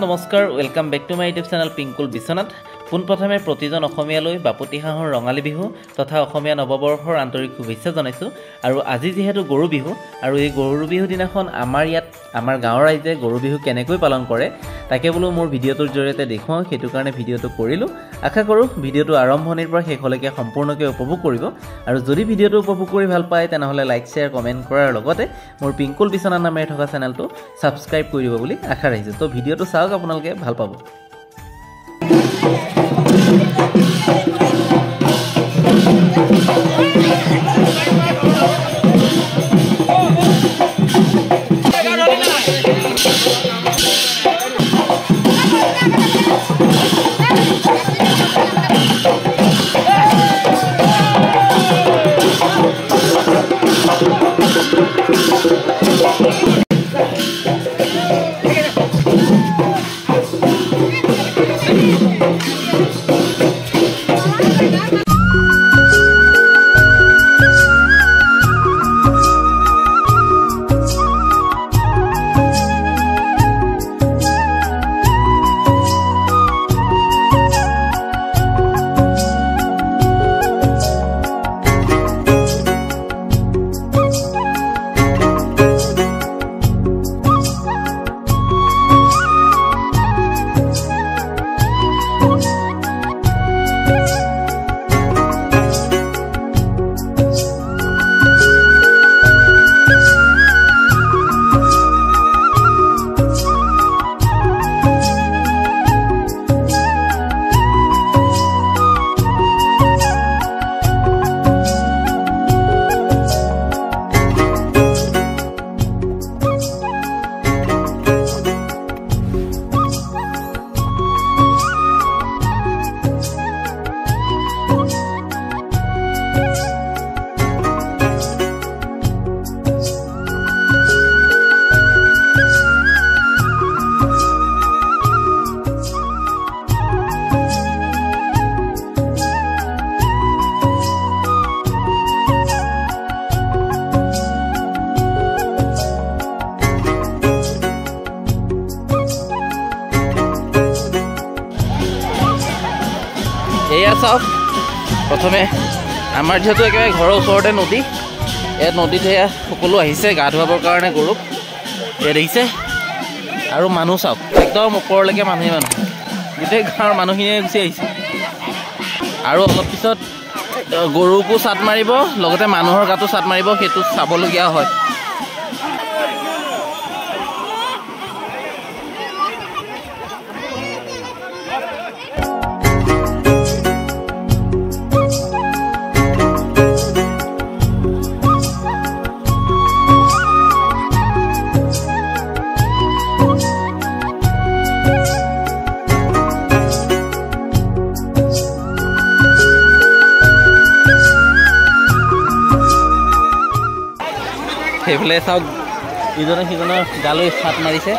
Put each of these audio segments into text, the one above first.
নমস্কাৰ welcome back to my YouTube channel Pinkul Biswanath পোনপ্ৰথমে প্ৰতিজন অসমীয়ালৈ বাপতি হাঁহৰ ৰঙালী বিহু তথা অসমীয়া নৱবৰ্ষৰ আন্তৰিক শুভেচ্ছা জনাইছোঁ আৰু আজি যেহেতু গৰু বিহু আৰু এই গৰু বিহু দিনাখন আমাৰ গাঁৱৰ ৰাইজে গৰু বিহু কেনেকৈ পালন কৰে তাকে বোলো মোৰ ভিডিঅ'টোৰ জৰিয়তে দেখুৱাওঁ সেইটো কাৰণে ভিডিঅ'টো কৰিলোঁ আশা কৰোঁ ভিডিঅ'টো আৰম্ভণিৰ পৰা শেষলৈকে সম্পূৰ্ণকৈ উপভোগ কৰিব আৰু যদি ভিডিঅ'টো উপভোগ কৰি ভাল পায় তেনেহ'লে লাইক শ্বেয়াৰ কমেণ্ট কৰাৰ লগতে মোৰ পিংকুল বিশ্বনাথ নামেৰে থকা চেনেলটো ছাবস্ক্ৰাইব কৰি দিব বুলি আশা ৰাখিছোঁ তো ভিডিঅ'টো চাওক আপোনালোকে ভাল পাব এয়া চাওক প্ৰথমে আমাৰ যেহেতু একেবাৰে ঘৰৰ ওচৰতে নদী এই নদীত এয়া সকলো আহিছে গা ধুৱাবৰ কাৰণে গৰুক এয়া দেখিছে আৰু মানুহ চাওক একদম ওপৰলৈকে মানুহ গোটেই গাঁৱৰ মানুহখিনিয়ে গুচি আহিছে আৰু অলপ পিছত গৰুকো চাট মাৰিব লগতে মানুহৰ গাতো চাট মাৰিব সেইটো চাবলগীয়া হয় এইফালে চাওক ইজনে সিজনৰ গালৈ চাট মাৰিছে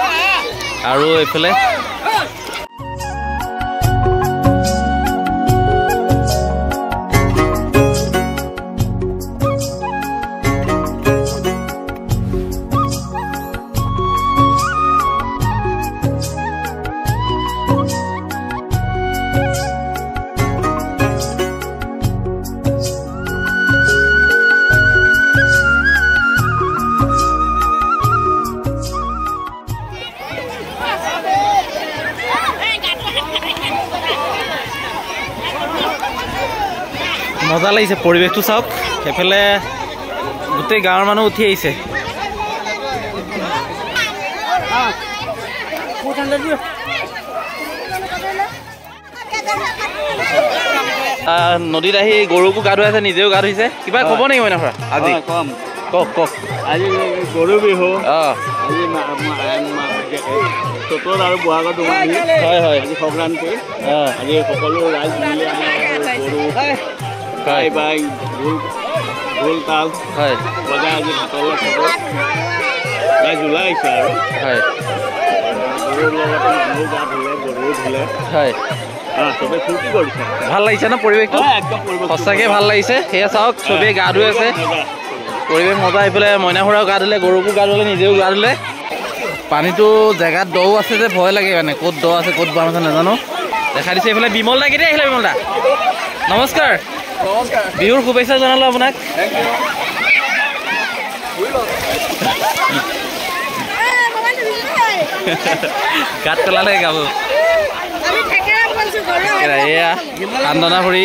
আৰু এইফালে মজা লাগিছে পৰিৱেশটো চাওক সেইফালে গোটেই গাঁৱৰ মানুহ উঠি আহিছে নদীত আহি গৰুকো গা ধুৱাইছে নিজেও গা ধুইছে কিবা ক'ব নেকি মইনা খুৰা আজি কম কওক আজি গৰু বিহু আজি চ'তৰ আৰু বহাগৰ দুমাহী হয় হয় আজি সংক্ৰান্তি আজি সকলো ৰাইজ মিলি গৰু গাই বাই ঢোল তাল হয় বজাই আজি ভাতলৈ খাব ৰাইজ ওলাই আহিছে আৰু হয় গৰুৰ লগতে মানুহ গা ধুলে গৰুও ধুলে হয় চবে ফূৰ্তি কৰিছে ভাল লাগিছে ন পৰিৱেশটো একদম সঁচাকৈ ভাল লাগিছে সেয়া চাওক চবেই গা ধুই আছে পৰিৱেশ মজা এইফালে মইনা খুৰাও গা ধুলে গৰুকো গা ধুলে নিজেও গা ধুলে পানীটো জেগাত দও আছে যে ভয় লাগে মানে ক'ত দ আছে ক'ত বাম আছে নাজানো দেখা দিছে এইফালে বিমল দা কেতিয়া আহিলে বিমল দা নমস্কাৰ বিহুৰ শুভেচ্ছা জনালোঁ আপোনাক গাত পেলালে গাব এয়া কান্দনা ভৰি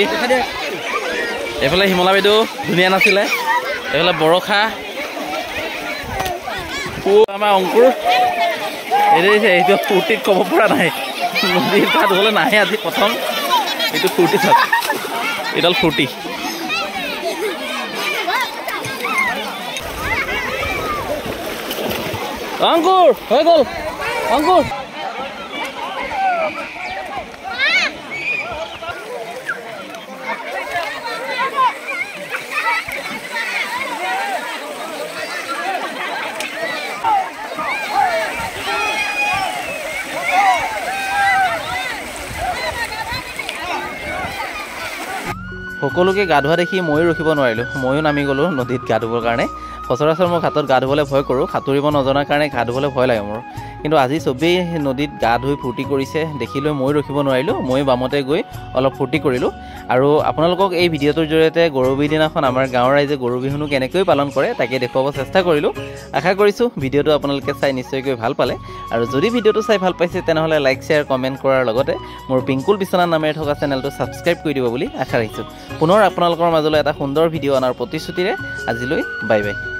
এইফালে হিমলা বাইদেউ ধুনীয়া নাছিলে এইফালে বৰষা আমাৰ অংকুৰ এইটো ফূৰ্তিত ক'ব পৰা নাই নদীৰ গা ধুবলৈ নাহে আজি প্ৰথম এইটো ফূৰ্তি চাওক এইডাল ফূৰ্তি অংকুৰ হৈ গ'ল অংকুৰ সকলোকে গা ধোৱা দেখি ময়ো ৰখিব নোৱাৰিলোঁ ময়ো নামি গ'লোঁ নদীত গা ধুবৰ কাৰণে সচৰাচৰ মই ঘাটত গা ধুবলৈ ভয় কৰোঁ সাঁতুৰিব নজনাৰ কাৰণে গা ধুবলৈ ভয় লাগে মোৰ কিন্তু আজি চবেই নদীত গা ধুই ফূৰ্তি কৰিছে দেখি লৈ ময়ো ৰখিব নোৱাৰিলোঁ ময়ো বামতে গৈ অলপ ফূৰ্তি কৰিলোঁ আৰু আপোনালোকক এই ভিডিঅ'টোৰ জৰিয়তে গৰু বিহু দিনাখন আমাৰ গাঁৱৰ ৰাইজে গৰু বিহুনো কেনেকৈ পালন কৰে তাকে দেখুৱাব চেষ্টা কৰিলোঁ আশা কৰিছোঁ ভিডিঅ'টো আপোনালোকে চাই নিশ্চয়কৈ ভাল পালে আৰু যদি ভিডিঅ'টো চাই ভাল পাইছে তেনেহ'লে লাইক শ্বেয়াৰ কমেণ্ট কৰাৰ লগতে মোৰ পিংকুল বিচনা নামেৰে থকা চেনেলটো ছাবস্ক্ৰাইব কৰি দিব বুলি আশা ৰাখিছোঁ পুনৰ আপোনালোকৰ মাজলৈ এটা সুন্দৰ ভিডিঅ' অনাৰ প্ৰতিশ্ৰুতিৰে আজিলৈ বাই বাই